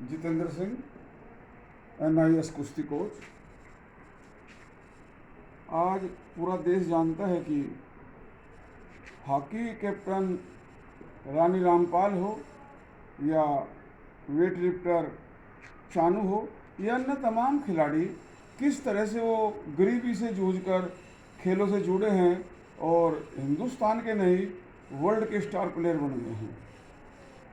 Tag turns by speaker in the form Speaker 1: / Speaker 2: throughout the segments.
Speaker 1: Jitendra Singh, NIS कुश्ती coach. आज पूरा देश जानता है कि हॉकी कैप्टन रानी रामपाल हो या वेट लिफ्टर चानू हो या अन्य तमाम खिलाड़ी किस तरह से वो गरीबी से जूझकर खेलों से जुड़े हैं और हिंदुस्तान के नहीं वर्ल्ड के स्टार प्लेयर बन गए हैं।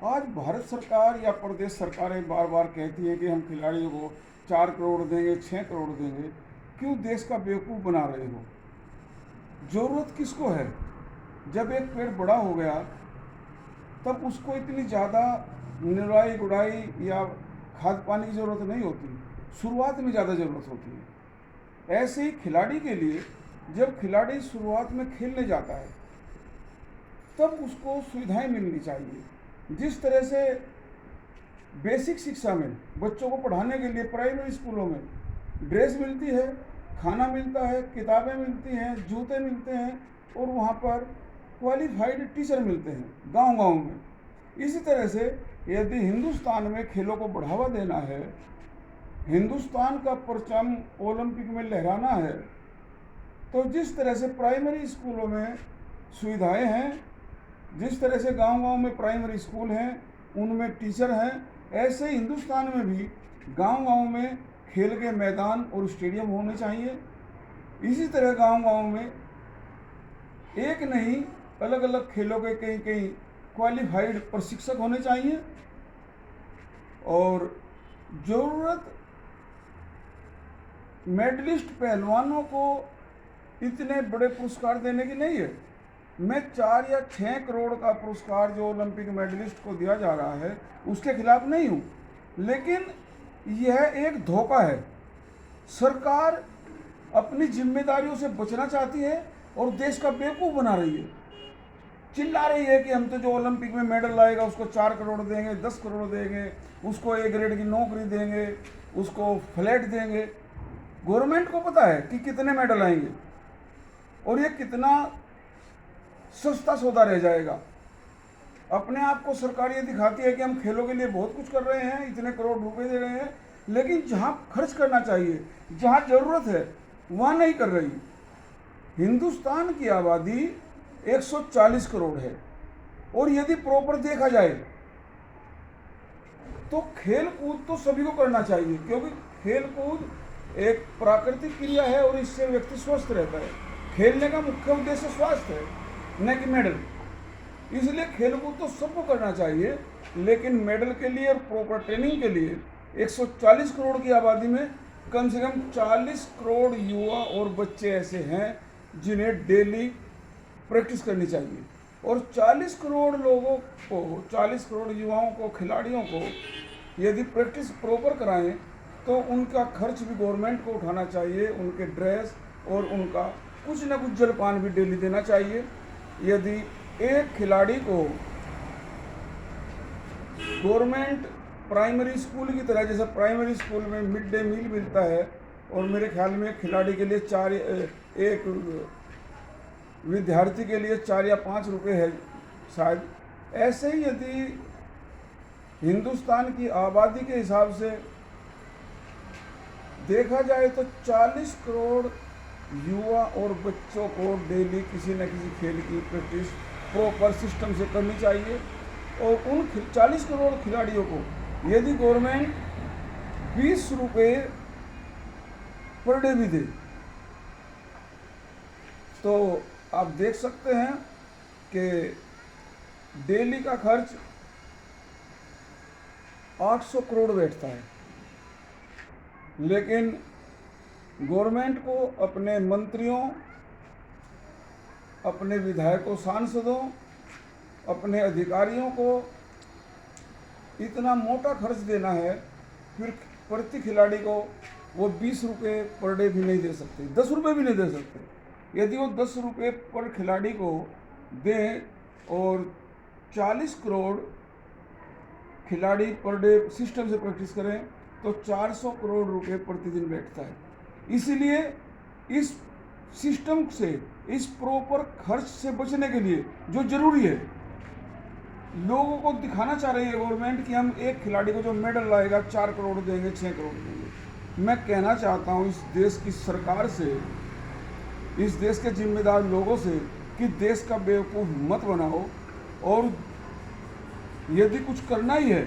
Speaker 1: आज भारत सरकार या प्रदेश सरकारें बार बार कहती हैं कि हम खिलाड़ियों को 4 करोड़ देंगे, 6 करोड़ देंगे। क्यों देश का बेवकूफ़ बना रहे हो? ज़रूरत किसको है? जब एक पेड़ बड़ा हो गया तब उसको इतनी ज़्यादा निराई गुड़ाई या खाद पानी की ज़रूरत नहीं होती, शुरुआत में ज़्यादा ज़रूरत होती है। ऐसे ही खिलाड़ी के लिए जब खिलाड़ी शुरुआत में खेलने जाता है तब उसको सुविधाएं मिलनी चाहिए। जिस तरह से बेसिक शिक्षा में बच्चों को पढ़ाने के लिए प्राइमरी स्कूलों में ड्रेस मिलती है, खाना मिलता है, किताबें मिलती हैं, जूते मिलते हैं और वहाँ पर क्वालिफाइड टीचर मिलते हैं गांव-गांव में। इसी तरह से यदि हिंदुस्तान में खेलों को बढ़ावा देना है, हिंदुस्तान का परचम ओलंपिक में लहराना है, तो जिस तरह से प्राइमरी स्कूलों में सुविधाएं हैं, जिस तरह से गांव-गांव में प्राइमरी स्कूल हैं, उनमें टीचर हैं, ऐसे ही हिंदुस्तान में भी गांव-गांव में खेल के मैदान और स्टेडियम होने चाहिए। इसी तरह गांव-गांव में एक नहीं अलग अलग खेलों के कई कई क्वालिफाइड प्रशिक्षक होने चाहिए। और ज़रूरत मेडलिस्ट पहलवानों को इतने बड़े पुरस्कार देने की नहीं है। मैं 4 या 6 करोड़ का पुरस्कार जो ओलंपिक मेडलिस्ट को दिया जा रहा है उसके खिलाफ नहीं हूँ, लेकिन यह एक धोखा है। सरकार अपनी जिम्मेदारियों से बचना चाहती है और देश का बेवकूफ़ बना रही है। चिल्ला रही है कि हम तो जो ओलंपिक में मेडल लाएगा उसको 4 करोड़ देंगे, 10 करोड़ देंगे, उसको A ग्रेड की नौकरी देंगे, उसको फ्लैट देंगे। गवर्नमेंट को पता है कि कितने मेडल आएंगे और ये कितना सस्ता सौदा रह जाएगा। अपने आप को सरकार ये दिखाती है कि हम खेलों के लिए बहुत कुछ कर रहे हैं, इतने करोड़ रुपए दे रहे हैं, लेकिन जहाँ खर्च करना चाहिए, जहाँ ज़रूरत है, वहाँ नहीं कर रही। हिंदुस्तान की आबादी 140 करोड़ है और यदि प्रॉपर देखा जाए तो खेल कूद तो सभी को करना चाहिए, क्योंकि खेल कूद एक प्राकृतिक क्रिया है और इससे व्यक्ति स्वस्थ रहता है। खेलने का मुख्य उद्देश्य स्वास्थ्य है, न कि मेडल। इसलिए खेल कूद तो सबको करना चाहिए, लेकिन मेडल के लिए और प्रॉपर ट्रेनिंग के लिए 140 करोड़ की आबादी में कम से कम 40 करोड़ युवा और बच्चे ऐसे हैं जिन्हें डेली प्रैक्टिस करनी चाहिए। और 40 करोड़ लोगों को, 40 करोड़ युवाओं को, खिलाड़ियों को यदि प्रैक्टिस प्रॉपर कराएं तो उनका खर्च भी गवर्नमेंट को उठाना चाहिए, उनके ड्रेस और उनका कुछ न कुछ जलपान भी डेली देना चाहिए। यदि एक खिलाड़ी को गवर्नमेंट प्राइमरी स्कूल की तरह, जैसे प्राइमरी स्कूल में मिड डे मील मिलता है और मेरे ख्याल में खिलाड़ी के लिए एक विद्यार्थी के लिए 4 या 5 रुपए है शायद, ऐसे ही यदि हिंदुस्तान की आबादी के हिसाब से देखा जाए तो 40 करोड़ युवा और बच्चों को डेली किसी न किसी खेल की प्रैक्टिस प्रॉपर सिस्टम से करनी चाहिए। और उन 40 करोड़ खिलाड़ियों को यदि गवर्नमेंट 20 रुपये पर डे भी दे तो आप देख सकते हैं कि डेली का खर्च 800 करोड़ बैठता है। लेकिन गवर्नमेंट को अपने मंत्रियों, अपने विधायकों, सांसदों, अपने अधिकारियों को इतना मोटा खर्च देना है, फिर प्रति खिलाड़ी को वो 20 रुपये पर डे भी नहीं दे सकते, 10 रुपये भी नहीं दे सकते। यदि वो 10 रुपये पर खिलाड़ी को दें और 40 करोड़ खिलाड़ी पर डे सिस्टम से प्रैक्टिस करें तो 400 करोड़ रुपए प्रतिदिन बैठता है। इसीलिए इस सिस्टम से, इस प्रॉपर खर्च से बचने के लिए जो जरूरी है, लोगों को दिखाना चाह रही है गवर्नमेंट कि हम एक खिलाड़ी को जो मेडल लाएगा 4 करोड़ देंगे, 6 करोड़ देंगे। मैं कहना चाहता हूँ इस देश की सरकार से, इस देश के जिम्मेदार लोगों से कि देश का बेवकूफ़ मत बनाओ, और यदि कुछ करना ही है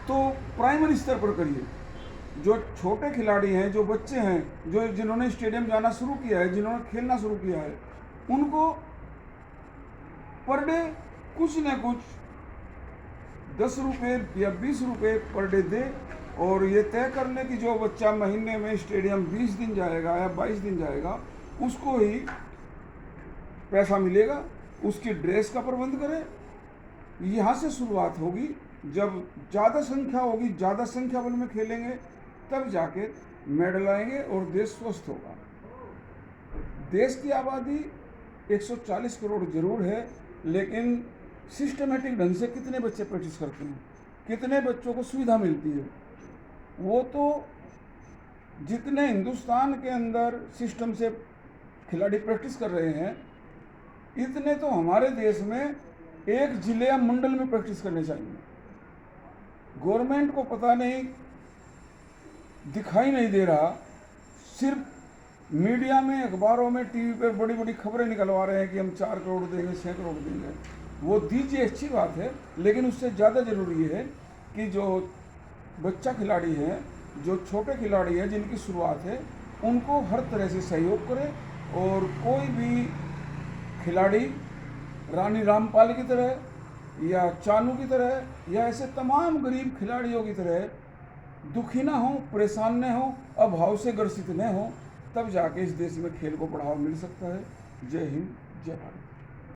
Speaker 1: तो प्राइमरी स्तर पर करिए। जो छोटे खिलाड़ी हैं, जो बच्चे हैं, जो जिन्होंने स्टेडियम जाना शुरू किया है, जिन्होंने खेलना शुरू किया है, उनको पर डे कुछ न कुछ 10 रुपये या 20 रुपये पर डे दे, और ये तय कर ले कि जो बच्चा महीने में स्टेडियम 20 दिन जाएगा या 22 दिन जाएगा, उसको ही पैसा मिलेगा, उसकी ड्रेस का प्रबंध करें। यहाँ से शुरुआत होगी। जब ज़्यादा संख्या होगी, ज़्यादा संख्या बल में खेलेंगे, तब जाके मेडल आएंगे और देश स्वस्थ होगा। देश की आबादी 140 करोड़ जरूर है, लेकिन सिस्टमेटिक ढंग से कितने बच्चे प्रैक्टिस करते हैं, कितने बच्चों को सुविधा मिलती है, वो तो जितने हिंदुस्तान के अंदर सिस्टम से खिलाड़ी प्रैक्टिस कर रहे हैं, इतने तो हमारे देश में एक जिले या मंडल में प्रैक्टिस करने चाहिए। गवर्नमेंट को पता नहीं, दिखाई नहीं दे रहा, सिर्फ मीडिया में, अखबारों में, टीवी पर बड़ी बड़ी खबरें निकलवा रहे हैं कि हम 4 करोड़ देंगे, 6 करोड़ देंगे। वो दीजिए, अच्छी बात है, लेकिन उससे ज़्यादा ज़रूरी है कि जो बच्चा खिलाड़ी हैं, जो छोटे खिलाड़ी हैं, जिनकी शुरुआत है, उनको हर तरह से सहयोग करें। और कोई भी खिलाड़ी रानी रामपाल की तरह या चानू की तरह या ऐसे तमाम गरीब खिलाड़ियों की तरह दुखी ना हो, परेशान न हो, अभाव से ग्रसित न हो, तब जाके इस देश में खेल को बढ़ावा मिल सकता है। जय हिंद, जय भारत।